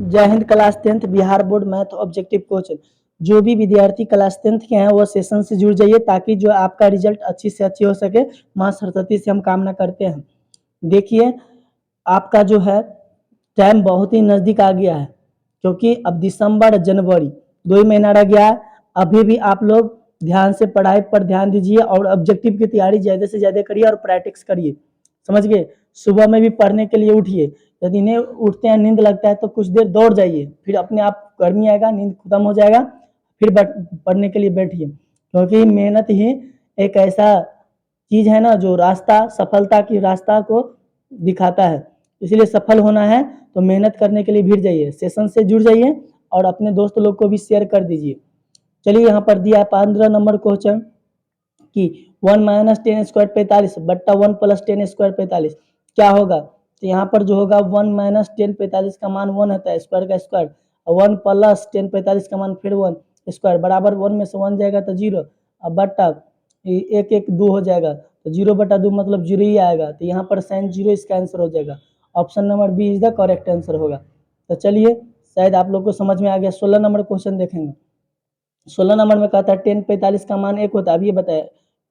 जय Hind class 10th Bihar board math objective question. जो भी विद्यार्थी क्लास 10th के हैं वो सेशन से जुड़ जाइए ताकि जो आपका रिजल्ट अच्छी से अच्छी हो सके। मां सरस्वती से हम कामना करते हैं। देखिए आपका जो है टाइम बहुत ही नज़दीक आ गया है, क्योंकि अब दिसंबर जनवरी 2 ही महीना रह गया है। अभी भी आप लोग ध्यान से पढ़ाई पर ध्यान दीजिए और ऑब्जेक्टिव की तैयारी ज़्यादा से ज़्यादा करिए और प्रैक्टिस करिए, समझ गए। सुबह में भी पढ़ने के लिए उठिए। यदि नहीं उठते हैं, नींद लगता है तो कुछ देर दौड़ जाइए, फिर अपने आप गर्मी आएगा, नींद खत्म हो जाएगा, फिर पढ़ने के लिए बैठिए। क्योंकि मेहनत ही एक ऐसा चीज है ना जो रास्ता सफलता की रास्ता को दिखाता है। इसलिए सफल होना है तो मेहनत करने के लिए भिड़ जाइए, सेशन से जुड़ जाइए और अपने दोस्त लोग को भी शेयर कर दीजिए। चलिए यहाँ पर दिया 15 नंबर क्वेश्चन कि 1 माइनस 10 स्क्वायर 45 बट्टा 1 प्लस 10 स्क्वायर 45 क्या होगा। तो यहाँ पर जो होगा 1 माइनस 10 45 का मान 1 होता है, स्क्वायर का स्क्वायर, और 1 प्लस 10 45 का मान फिर 1 स्क्वायर बराबर 1 में से 1 जाएगा तो 0, अब बट्टा एक एक 2 हो जाएगा तो 0 बटा 2 मतलब 0 ही आएगा। तो यहाँ पर साइन 0 इसका आंसर हो जाएगा। Option number B is the correct answer होगा। तो चलिए शायद आप लोग को समझ में आ गया। 16 नंबर क्वेश्चन देखेंगे। 16 नंबर में कहता है 10 45 का मान 1 होता है। अब ये बताया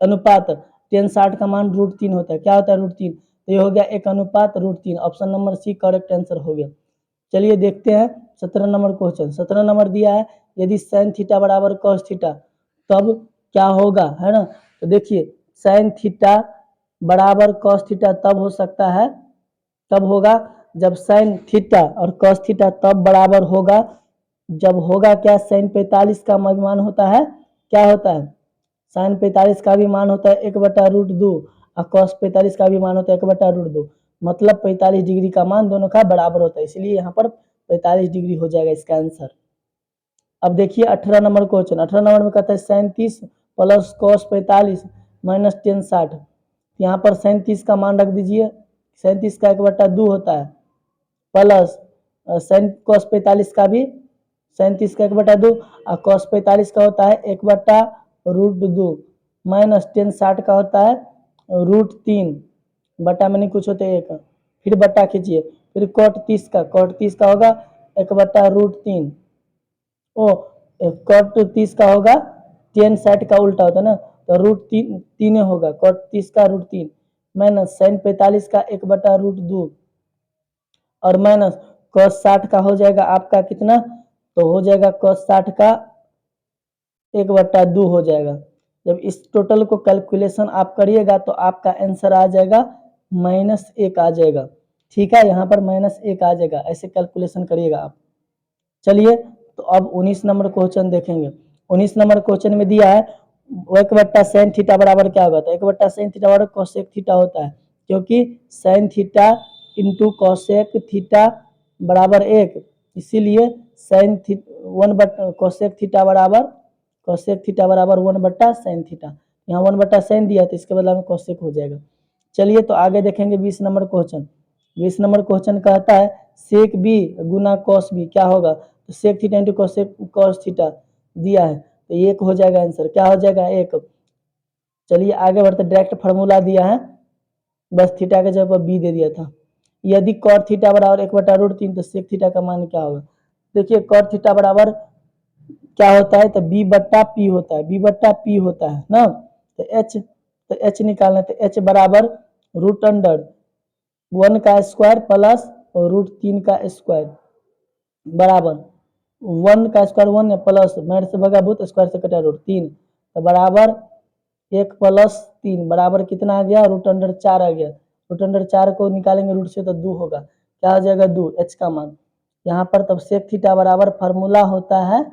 अनुपात 10 60 का मान √3 होता है। क्या होता है √3? तो ये हो गया 1 अनुपात √3। Option number C correct answer हो गया। चलिए देखते हैं 17 नंबर क्वेश्चन। 17 नंबर दिया है यदि साइन थीटा बराबर कॉस थीटा तब क्या होगा, है ना। तो देखिए साइन थीटा बराबर कॉस थीटा तब हो सकता है, तब होगा जब साइन थीटा और कॉस थीटा तब बराबर होगा जब होगा क्या, साइन 45 का मान होता है, क्या होता है, साइन 45 का भी मान होता है 1/√2 और कॉस 45 का भी मान होता है 1/√2। मतलब 45 डिग्री का मान दोनों का बराबर होता है, इसलिए यहाँ पर 45 डिग्री हो जाएगा इसका आंसर। अब देखिए 18 नंबर क्वेश्चन। 18 नंबर में कहता है साइन 30 प्लस कॉस 45 माइनस 10 60। यहाँ पर साइन 30 का मान रख दीजिए, साइन 30 का 1/2 होता है, प्लस साइन कॉस 45 का भी साइन 30 का 1/2 और कॉस 45 का होता है 1/√2 माइनस 10 60 का होता है √3 बटा में नहीं कुछ होते एक, फिर बटा खींचिए, फिर कॉट 30 का होगा 1/√3। ओ कॉट 30 का होगा 10 60 का उल्टा होता है ना, तो √3 होगा, कॉट 30 का √3 माइनस साइन 45 का 1/√2 और माइनस कॉस 60 का हो जाएगा आपका कितना, तो हो जाएगा कॉस 60 का 1/2 हो जाएगा। जब इस टोटल को कैलकुलेशन आप करिएगा तो आपका आंसर आ जाएगा -1 आ जाएगा। ठीक है, यहाँ पर -1 आ जाएगा, ऐसे कैलकुलेशन करिएगा आप। चलिए तो अब 19 नंबर क्वेश्चन देखेंगे। 19 नंबर क्वेश्चन में दिया है 1/sin थीटा बराबर क्या होगा। तो 1/sin थीटा बराबर कोसेक थीटा होता है, क्योंकि sin theta into cosec theta बराबर 1, इसीलिए sin कोसेक थीटा बराबर 1/sin थीटा। यहाँ 1/sin दिया तो इसके बदला में कोसेक हो जाएगा। चलिए तो आगे देखेंगे 20 नंबर क्वेश्चन। 20 नंबर क्वेश्चन कहता है सेक बी गुना कॉस बी क्या होगा। तो sec theta into cos theta दिया है तो 1 हो जाएगा आंसर। क्या हो जाएगा 1। चलिए आगे बढ़ते, डायरेक्ट फार्मूला दिया है, बस थीटा के जगह बी दे दिया था। यदि कॉट थीटा बराबर 1/√3 तो सेक थीटा का मान क्या होगा। देखिए कॉट थीटा बराबर क्या होता है, तो b/p होता है, b/p होता है ना। तो h निकालना है, तो h बराबर √1 का स्क्वायर प्लस √3 का स्क्वायर बराबर 1 का स्क्वायर 1 है प्लस मेरे से भगा भूत स्क्वायर से कटा √3, तो बराबर 1 प्लस 3 बराबर कितना आ गया, √4 आ गया। √4 को निकालेंगे रूट से तो 2 होगा। क्या हो जाएगा 2 h का मान। यहाँ पर तब सेक थीटा बराबर फार्मूला होता है,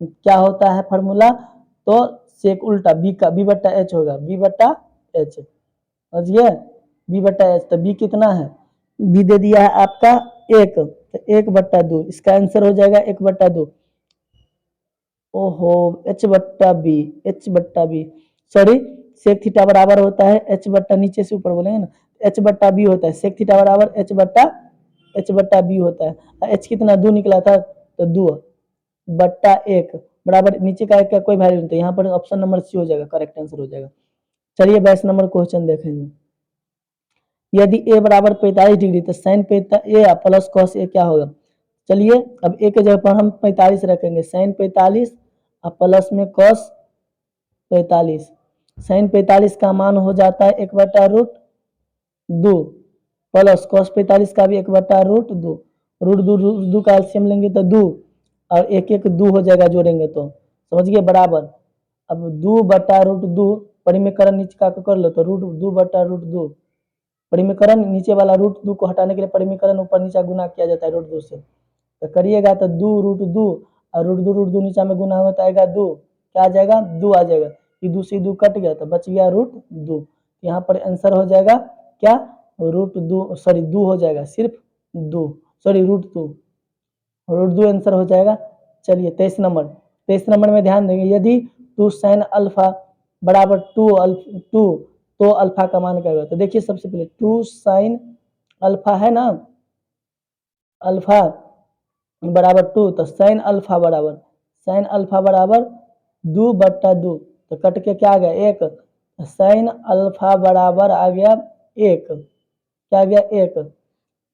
क्या होता है फार्मूला, तो सेक उल्टा b/h होगा, b/h समझिए, b/h। तो b कितना है, b दे दिया है आपका 1, तो 1/2 इसका आंसर हो जाएगा 1/2। ओहो h/b सॉरी, सेक थीटा बराबर होता है h/, नीचे से ऊपर बोलेंगे ना, h/b होता है। सेक थीटा बराबर h/b होता है। h कितना 2 निकला था, तो 2/1 बराबर नीचे का एक का कोई वैल्यू नहीं, तो यहाँ पर ऑप्शन नंबर सी हो जाएगा, करेक्ट आंसर हो जाएगा। चलिए 22 नंबर क्वेश्चन देखेंगे। यदि a बराबर 45 डिग्री तो sign A plus cos A क्या होगा। चलिए अब एक जगह पर हम 45 रखेंगे, साइन 45 और प्लस में कॉस 45। साइन 45 का मान हो जाता है 1/√2 प्लस कॉस 45 का भी 1/√2। √2 का एलसीएम लेंगे तो 2 और एक एक 2 हो जाएगा जोड़ेंगे तो, समझिए बराबर। अब 2/√2 परिमेकरण नीचे का कर लो तो √2/√2 परिमेकरण नीचे वाला √2 को हटाने के लिए परिमेकरण ऊपर नीचे गुना किया जाता है √2 से, तो करिएगा तो 2√2 और √2 नीचे में गुना होगा तो आएगा 2, क्या आ जाएगा 2 आ जाएगा, ये 2 से 2 कट गया तो बच गया √2। यहाँ पर आंसर हो जाएगा क्या √2 सॉरी 2 हो जाएगा, सिर्फ 2 सॉरी √2 आंसर हो जाएगा। चलिए 23 नंबर में ध्यान देंगे, यदि 2 sin अल्फा बराबर 2 तो अल्फा का मान क्या होगा। तो देखिए सबसे पहले 2 sin अल्फा है ना, अल्फा बराबर 2, तो sin अल्फा बराबर 2/2, तो कट के क्या आ गया 1, sin अल्फा बराबर आ गया 1, क्या आ गया 1।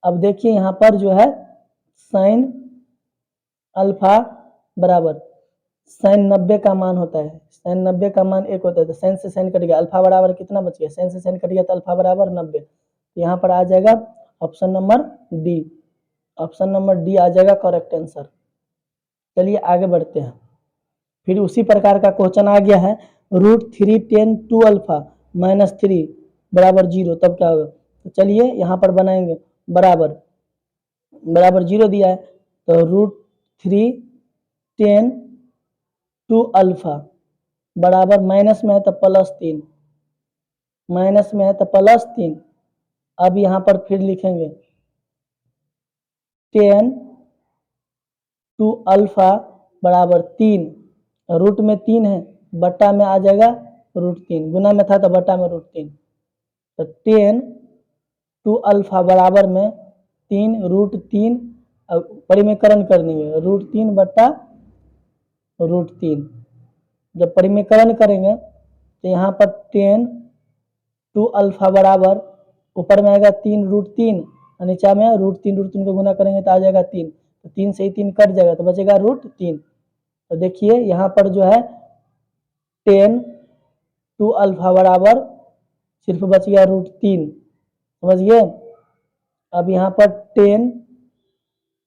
अब देखिए यहाँ पर जो है sin अल्फा बराबर sin 90 का मान होता है, sin 90 का मान 1 होता है, तो sin से sin कट गया, अल्फा बराबर कितना बच गया, sin से sin कट गया तो अल्फा बराबर 90, तो यहाँ पर आ जाएगा option number D, option number D आ जाएगा करेक्ट आंसर। चलिए आगे बढ़ते हैं, फिर उसी प्रकार का क्वेश्चन आ गया है √3 tan 2 अल्फा -3 बराबर 0, तब क्या होगा। तो चलिए यहाँ पर बनाएंगे, बराबर 0 दिया है, तो √3 tan 2 अल्फा बराबर माइनस में है तो +3, माइनस में है तो +3। अब यहाँ पर फिर लिखेंगे tan 2 अल्फा बराबर 3, रूट में 3 है, बट्टा में आ जाएगा √3, गुना में था तो बट्टा में √3, तो tan 2 अल्फा बराबर में 3 √3 परिमेकरण कर देंगे √3/√3। जब परिमेकरण करेंगे तो यहाँ पर tan 2 अल्फा बराबर ऊपर में आएगा 3 √3 और नीचे में √3 को गुना करेंगे तो आ जाएगा 3, तो 3 से ही 3 कट जाएगा तो बचेगा √3। तो देखिए यहाँ पर जो है tan 2 अल्फा बराबर सिर्फ बच गया √3, समझिए। अब यहाँ पर tan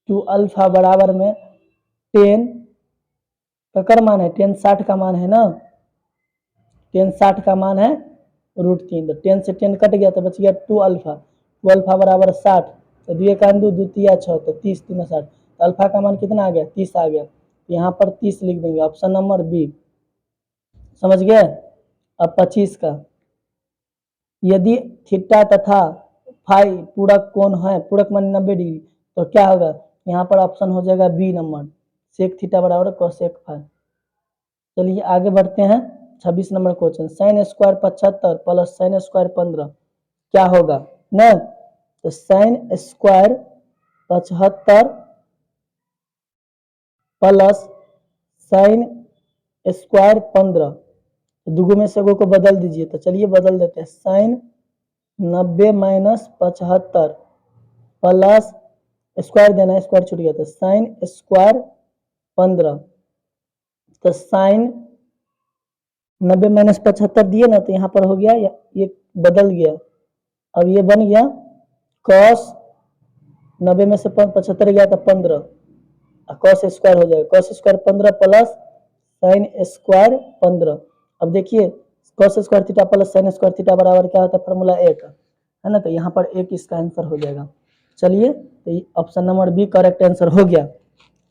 2 अल्फा बराबर में tan का मान है, tan 60 का मान है ना, tan 60 का मान है √3, तो 10 से 10 कट गया तो बच गया 2 अल्फा, 2 अल्फा बराबर 60, तो 2 का 2 2 3 6, तो 30 3 60, तो अल्फा का मान कितना आ गया 30 आ गया, तो यहाँ पर 30 लिख देंगे, ऑप्शन नंबर बी, समझ गए। अब 25 का, यदि थीटा तथा फाई पूरक कोण है, पूरक मान 90 डिग्री, तो क्या होगा, यहाँ पर ऑप्शन हो जाएगा बी नंबर, सेक थीटा बराबर कोसेक फाई। चलिए आगे बढ़ते हैं, 26 number question, sine square 75 plus sine square 15 क्या होगा ना, तो sine square 75 plus sine square 15, दुगो में से एगो को बदल दीजिए, तो चलिए बदल देते हैं, साइन 90 माइनस 75 प्लस स्क्वायर देना है, स्क्वायर छूट गया था, साइन स्क्वायर 15, तो साइन 90 माइनस 75 दिए ना, तो यहाँ पर हो गया ये बदल गया, अब ये बन गया कॉस 90 में से 75 गया तो 15, कॉस स्क्वायर हो जाएगा, cos square 15 plus sine square 15। अब देखिए cos square theta plus sine square theta बराबर क्या होता है, फॉर्मूला 1 है ना, तो यहाँ पर 1 इसका आंसर हो जाएगा। चलिए तो option number B correct answer हो गया।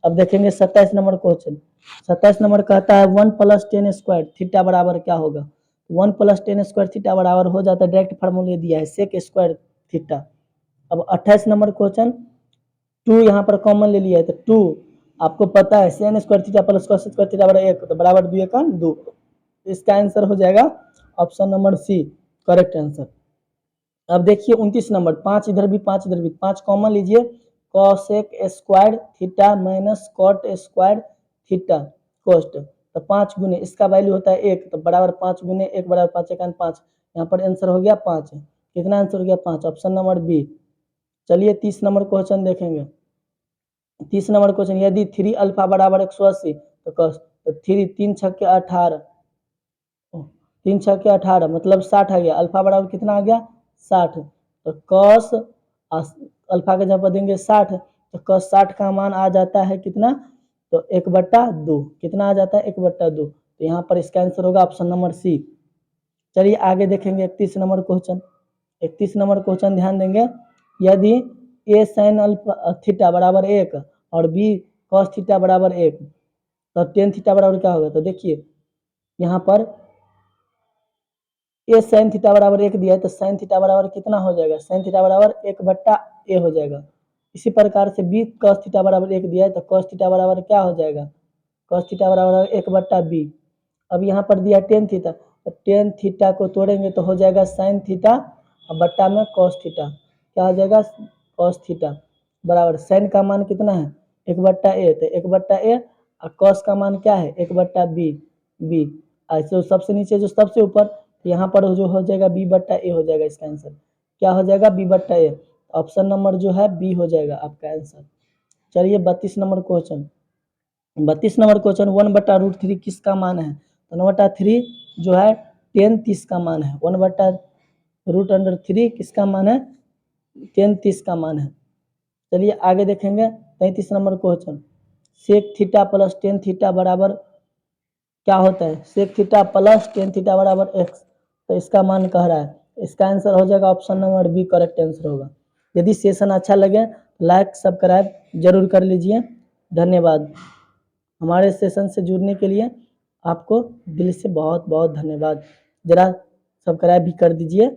अब देखेंगे 27 नंबर क्वेश्चन, 27 नंबर कहता है 1 + tan स्क्वायर थीटा बराबर क्या होगा, 1 + tan स्क्वायर थीटा बराबर हो जाता है, डायरेक्ट फार्मूले दिया है सेक स्क्वायर थीटा। अब 28 नंबर क्वेश्चन, 2 यहाँ पर कॉमन ले लिया है, तो 2 आपको पता है Sen square theta plus cos square theta बराबर 1, तो बराबर 2 का 2, इसका आंसर हो जाएगा option number C correct answer. अब देखिए 29 नंबर, 5 इधर भी 5 इधर भी, 5 कॉमन लीजिए, cosec square theta minus cot square theta कोस्ट, तो 5 गुने इसका वैल्यू होता है 1, तो बराबर 5 गुने 1 बराबर 5 5, यहाँ पर आंसर हो गया 5, कितना आंसर हो गया 5, ऑप्शन नंबर बी। चलिए 30 नंबर क्वेश्चन देखेंगे, 30 नंबर क्वेश्चन, यदि 3 अल्फा बराबर 180 तो कॉस, तो 3 3 छक्के 18, 3 छक्के 18 मतलब 60 आ गया। अल्फा बराबर कितना आ गया 60, तो कॉस अल्फा के जब देंगे 60 तो कॉस 60 का मान आ जाता है कितना, तो 1/2। कितना आ जाता है 1/2। तो यहाँ पर इसका आंसर होगा ऑप्शन नंबर सी। चलिए आगे देखेंगे 31 नंबर क्वेश्चन। 31 नंबर क्वेश्चन ध्यान देंगे, यदि ए साइन अल्फा थीटा बराबर 1 और बी कॉस थीटा बराबर 1 तो टेन थीटा बराबर क्या होगा। तो देखिए यहाँ पर ए साइन थीटा बराबर 1 दिया है, तो साइन थीटा बराबर कितना हो जाएगा, साइन थीटा बराबर 1/a हो जाएगा। इसी प्रकार से बी कॉस थीटा बराबर 1 दिया है, तो कॉस थीटा बराबर क्या हो जाएगा, कॉस थीटा बराबर 1/b। अब यहाँ पर दिया टेन थीटा, तो टेन थीटा को तोड़ेंगे तो हो जाएगा साइन थीटा और बट्टा में कॉस थीटा, क्या हो जाएगा कॉस थीटा बराबर साइन का मान कितना है 1/a, तो 1/a और कॉस का मान क्या है 1/b। ऐसे सबसे नीचे जो सबसे ऊपर, यहाँ पर जो हो जाएगा b/a हो जाएगा। इसका आंसर क्या हो जाएगा b/a। ऑप्शन नंबर जो है बी हो जाएगा आपका आंसर। चलिए 32 नंबर क्वेश्चन। 32 नंबर क्वेश्चन 1/√3 किसका मान है, तो 1/3 जो है 10 30 का मान है। 1/√3 किसका मान है 10 30 का मान है। चलिए आगे देखेंगे 33 number question, sec theta plus tan theta बराबर क्या होता है, sec theta plus tan theta बराबर एक्स, तो इसका मान कह रहा है। इसका आंसर हो जाएगा option number B correct answer होगा। यदि सेशन अच्छा लगे लाइक सब्सक्राइब जरूर कर लीजिए। धन्यवाद। हमारे सेशन से जुड़ने के लिए आपको दिल से बहुत बहुत धन्यवाद। जरा सब्सक्राइब भी कर दीजिए।